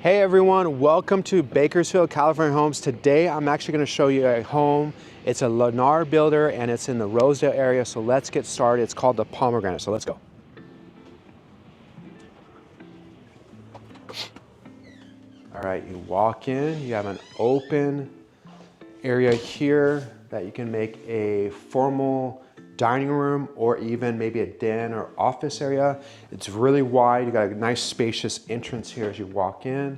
Hey everyone, welcome to Bakersfield, California Homes. Today I'm actually going to show you a home. It's a Lennar Builder and it's in the Rosedale area, so let's get started. It's called the Pomegranate, so let's go. All right, you walk in, you have an open area here that you can make a formal dining room or even maybe a den or office area. It's really wide. You got a nice spacious entrance here as you walk in.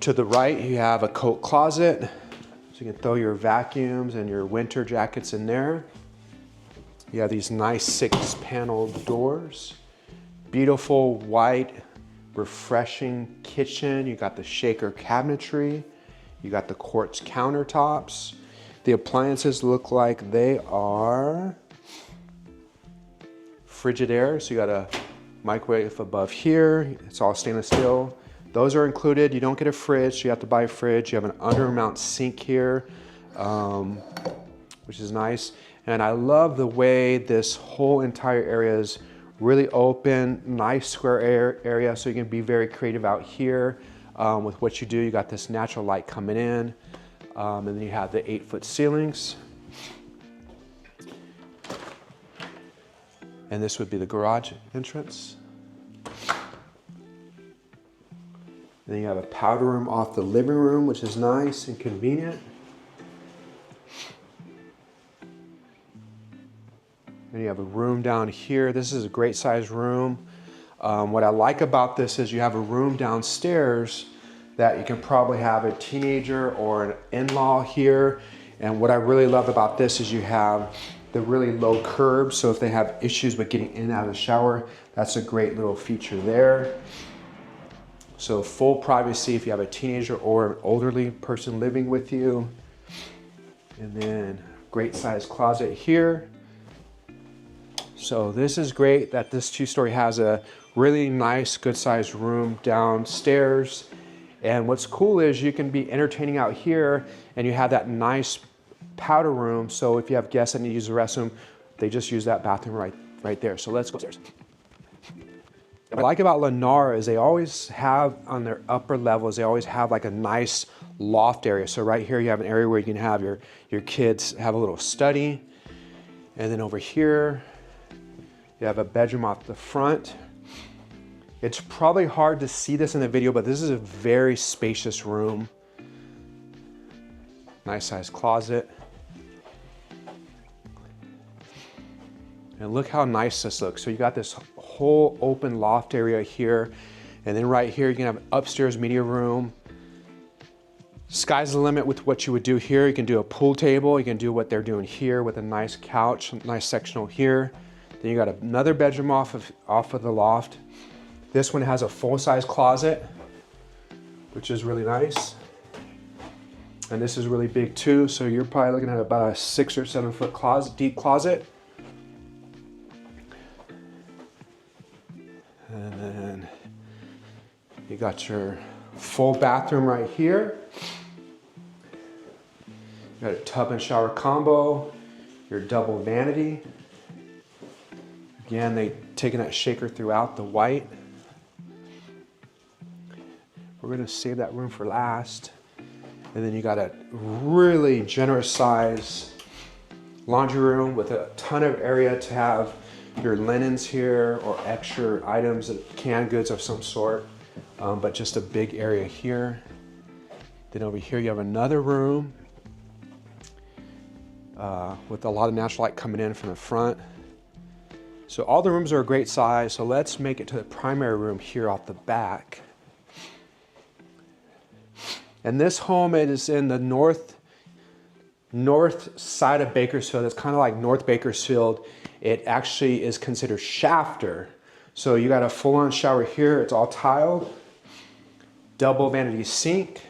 To the right, you have a coat closet. So you can throw your vacuums and your winter jackets in there. You have these nice 6-panel doors. Beautiful white, refreshing kitchen. You got the shaker cabinetry. You got the quartz countertops. The appliances look like they are Frigidaire. So you got a microwave above here. It's all stainless steel. Those are included. You don't get a fridge, so you have to buy a fridge. You have an undermount sink here, which is nice. And I love the way this whole entire area is really open, nice square area, so you can be very creative out here with what you do. You got this natural light coming in. And then you have the 8-foot ceilings. And this would be the garage entrance. And then you have a powder room off the living room, which is nice and convenient. And you have a room down here. This is a great sized room. What I like about this is you have a room downstairs that you can probably have a teenager or an in-law here. And what I really love about this is you have the really low curb. So if they have issues with getting in and out of the shower, that's a great little feature there. So full privacy if you have a teenager or an elderly person living with you. And then great size closet here. So this is great that this 2-story has a really nice, good sized room downstairs. And what's cool is you can be entertaining out here and you have that nice powder room. So if you have guests that need to use the restroom, they just use that bathroom right there. So let's go upstairs. What I like about Lennar is they always have on their upper levels, they always have like a nice loft area. So right here you have an area where you can have your kids have a little study. And then over here, you have a bedroom off the front. It's probably hard to see this in the video, but this is a very spacious room. Nice sized closet. And look how nice this looks. So you got this whole open loft area here. And then right here, you can have an upstairs media room. Sky's the limit with what you would do here. You can do a pool table. You can do what they're doing here with a nice couch, nice sectional here. Then you got another bedroom off of the loft. This one has a full-size closet, which is really nice. And this is really big too, so you're probably looking at about a 6 or 7 foot deep closet. And then you got your full bathroom right here. You got a tub and shower combo, your double vanity. Again, they taken that shaker throughout the white. We're gonna save that room for last. And then you got a really generous size laundry room with a ton of area to have your linens here or extra items, canned goods of some sort, but just a big area here. Then over here you have another room with a lot of natural light coming in from the front. So all the rooms are a great size, so let's make it to the primary room here off the back. And this home, it is in the north side of Bakersfield. It's kind of like North Bakersfield. It actually is considered Shafter. So you got a full-on shower here. It's all tiled. Double vanity sink.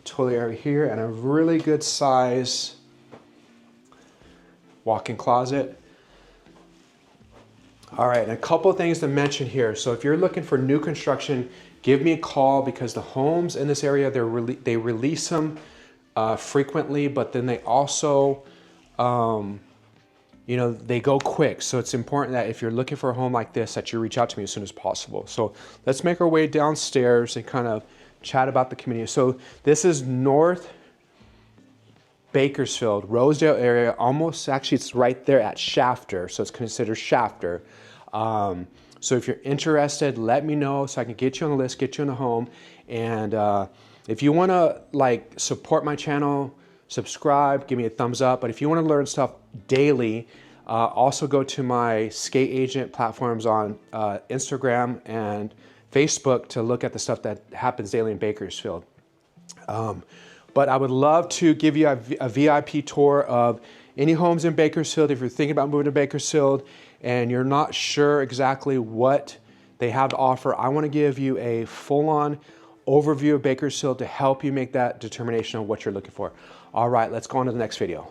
Toilet area here, and a really good size walk-in closet. All right, and a couple of things to mention here. So if you're looking for new construction, give me a call because the homes in this area, they release them frequently, but then they also you know, they go quick. So it's important that if you're looking for a home like this, that you reach out to me as soon as possible. So let's make our way downstairs and kind of chat about the community. So this is North Bakersfield, Rosedale area, almost, actually it's right there at Shafter, so it's considered Shafter. So if you're interested, let me know so I can get you on the list, get you in the home. And if you want to like support my channel, subscribe, give me a thumbs up. But if you want to learn stuff daily, also go to my skate agent platforms on Instagram and Facebook to look at the stuff that happens daily in Bakersfield. But I would love to give you a VIP tour of any homes in Bakersfield. If you're thinking about moving to Bakersfield and you're not sure exactly what they have to offer, I want to give you a full-on overview of Bakersfield to help you make that determination of what you're looking for. All right, let's go on to the next video.